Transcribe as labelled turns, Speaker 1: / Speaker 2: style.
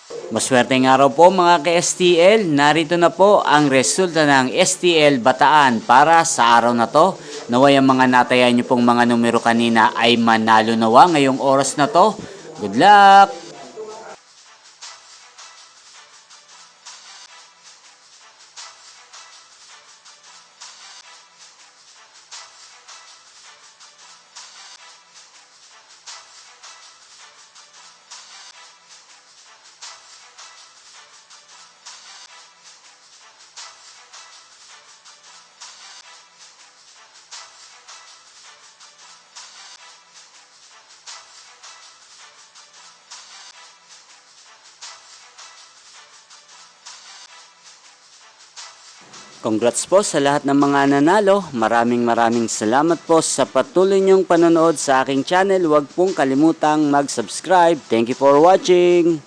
Speaker 1: Maswerteng araw po mga ka-STL. Narito na po ang resulta ng STL Bataan para sa araw na to. Naway ang mga natayan nyo pong mga numero kanina ay manalo nawa ngayong oras na to. Good luck! Congrats po sa lahat ng mga nanalo. Maraming salamat po sa patuloy niyong panonood sa aking channel. Huwag pong kalimutang mag-subscribe. Thank you for watching.